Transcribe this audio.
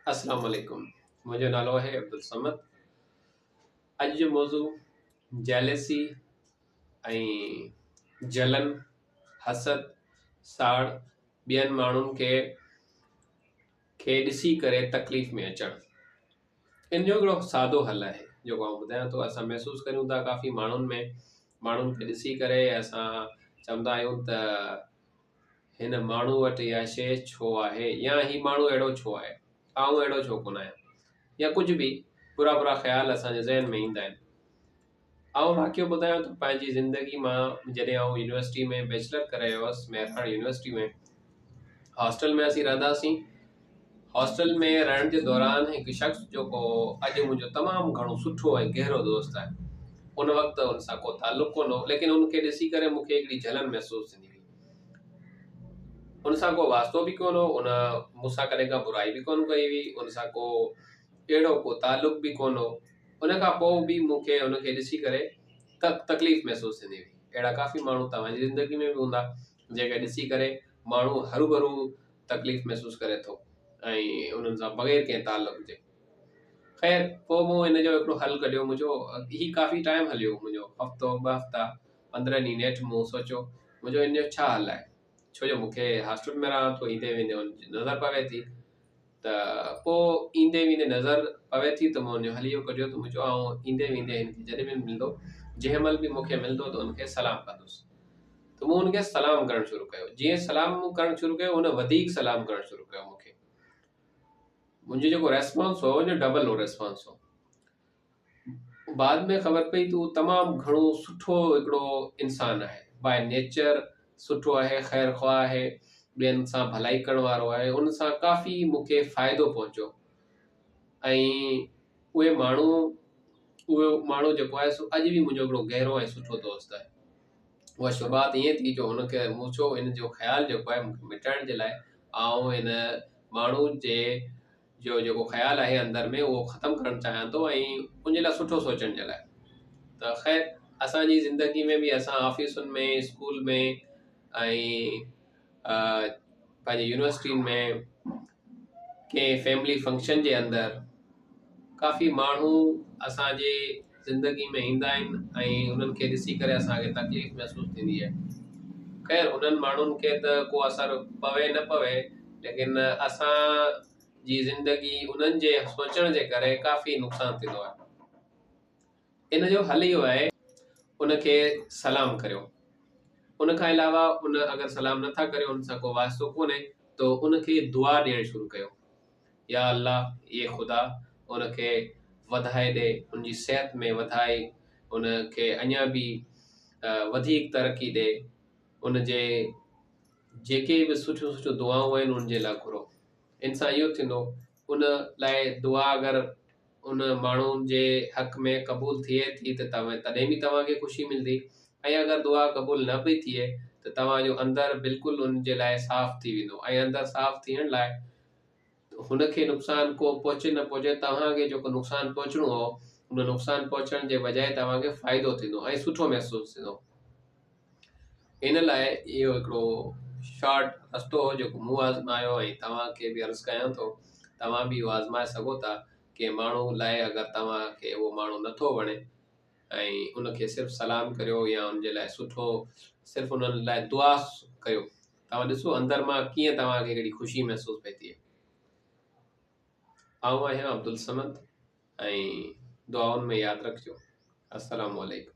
अस्सलाम वालेकुम। मुंहिंजो नालो आहे अब्दुल समद। अॼु जो मौज़ू जेलसी ऐं जलन, हसद, साड़ ॿियनि माण्हुनि खे ॾिसी करे तकलीफ़ में अचणु। इन जो हिकिड़ो सादो हल आहे जेको आउं ॿुधायां थो। असां महसूसु करियूं था काफ़ी माण्हुनि खे ॾिसी करे असां चवंदा आहियूं त हिन माण्हू वटि इहा शइ छो आहे, या ही माण्हू अहिड़ो छो आहे, आउं अहिड़ो छो कोन आहियां, या कुझु बि बुरा बुरा ख़्याल असांजे ज़हन में ईंदा आहिनि। आउं वाक़ियो ॿुधायां थो पंहिंजी ज़िंदगी मां। जॾहिं आउं यूनिवर्सिटी में बैचलर करे आयो हुअसि मेरठ यूनिवर्सिटी में, हॉस्टल में असीं रहंदासीं। हॉस्टल में रहण जे दौरान हिकु शख़्स जेको अॼु मुंहिंजो तमामु घणो सुठो ऐं गहरो दोस्त आहे, उन वक़्तु हुन सां को ताल्लुक़ कोन हो, लेकिन उनखे ॾिसी करे मूंखे हिकिड़ी जलन महसूसु थींदी हुई। उन सां को वास्तो बि कोन हो, उन मूंसां कॾहिं का बुराई बि कोन कई हुई, उन सां को अहिड़ो को ताल्लुक़ बि कोन हो। उन खां पोइ बि मूंखे उनखे ॾिसी करे तकलीफ़ महसूसु थींदी हुई। अहिड़ा काफ़ी माण्हू तव्हांजी ज़िंदगी में बि हूंदा जंहिंखे ॾिसी करे माण्हू हरू भरू तकलीफ़ महसूसु करे थो ऐं उन्हनि सां बग़ैर कंहिं ताल्लुक़ जे। ख़ैर, पोइ मूं इन जो हिकिड़ो हल कढियो। ही काफ़ी टाइम हलियो, मुंहिंजो हफ़्तो ॿ हफ़्ता 15 ॾींहं नेठि मूं सोचियो मुंहिंजो इन जो छा हल आहे। छो जो मूंखे हॉस्टल में रहां थो, ईंदे वेंदे नज़र पवे थी, त पोइ ईंदे वेंदे नज़र पवे थी त मूं हल इहो कढियो त मुंहिंजो आउं ईंदे वेंदे हिनखे जॾहिं बि मिलंदो, जंहिं महिल बि मूंखे मिलंदो त हुनखे सलाम कंदुसि। त मूं हुनखे सलाम करणु शुरू कयो। जीअं सलाम करणु शुरू कयो, हुन वधीक सलाम करणु शुरू कयो मूंखे। मुंहिंजो जेको रेस्पॉन्स हो उनजो डबल हो रेस्पॉन्स हो। बाद में ख़बर पई त उहो तमामु घणो सुठो हिकिड़ो इंसानु आहे, बाय नेचर सुठो आहे, ख़ैर ख़्वाह आहे, ॿियनि सां भलाई करण वारो आहे। उन सां काफ़ी मूंखे फ़ाइदो पहुचो ऐं उहो माण्हू जेको आहे सो अॼु बि मुंहिंजो हिकिड़ो गहरो ऐं सुठो दोस्त आहे। उहा शुरूआति ईअं थी जो हुनखे मूं चयो इन जो ख़्यालु जेको आहे मूंखे मिटाइण जे लाइ आउं हिन माण्हू जो जेको ख़्यालु आहे अंदरि में उहो ख़तमु करणु चाहियां थो ऐं उनजे लाइ सुठो सोचण जे लाइ। त ख़ैर, असांजी ज़िंदगी में बि असां ऑफ़िसुनि में, स्कूल में ऐं पंहिंजी यूनिवर्सिटियुनि में, कंहिं फैमिली फंक्शन जे अंदरि काफ़ी माण्हू असांजे ज़िंदगी में ईंदा आहिनि ऐं उन्हनि खे ॾिसी करे असांखे तकलीफ़ महसूसु थींदी आहे। ख़ैर, उन्हनि माण्हुनि खे त को असरु पवे न पवे, लेकिन असांजी ज़िंदगी उन्हनि जे सोचण जे करे काफ़ी नुक़सानु थींदो आहे। इन जो हल इहो आहे, उनखे सलाम करियो। उन खां अलावा उन अगरि सलाम नथा करियो, उन सां को वास्तो कोन्हे, त उनखे दुआ ॾियणु शुरू कयो। या अल्लाह, ये ख़ुदा उनखे वधाए ॾे, उनजी सिहत में वधाए, उनखे अञा बि वधीक तरक़ी ॾे। उनजे जेके बि सुठियूं सुठियूं दुआऊं आहिनि उनजे लाइ घुरो। इन सां इहो थींदो, उन लाइ दुआ अगरि उन माण्हू जे हक़ में क़बूल थिए थी त तॾहिं बि तव्हांखे ख़ुशी मिलंदी। ऐं अगरि दुआ क़बूल न बि थिए त तव्हांजो अंदरि बिल्कुलु उनजे लाइ साफ़ थी वेंदो ऐं अंदरि साफ़ थियण लाइ हुनखे नुक़सानु को पहुचे न पहुचे, तव्हांखे जेको नुक़सानु पहुचणो हो उन नुक़सानु पहुचण जे बजाए तव्हांखे फ़ाइदो थींदो ऐं सुठो महसूसु थींदो। इन लाइ इहो हिकिड़ो शॉर्ट रस्तो हो जेको मूं आज़मायो ऐं तव्हांखे बि अर्ज़ु कयां थो, तव्हां बि इहो आज़माए सघो था। कंहिं माण्हू लाइ अगरि तव्हांखे उहो माण्हू नथो वणे ऐं उनखे सिर्फ़ु सलाम करियो या उनजे लाइ सुठो सिर्फ़ु उन्हनि लाइ दुआ कयो, तव्हां ॾिसो अंदरि मां कीअं तव्हांखे हिकिड़ी ख़ुशी महसूसु पई थिए। आउं आहियां अब्दुल समद ऐं दुआउनि में यादि रखिजो। अस्सलामु अलैकुम।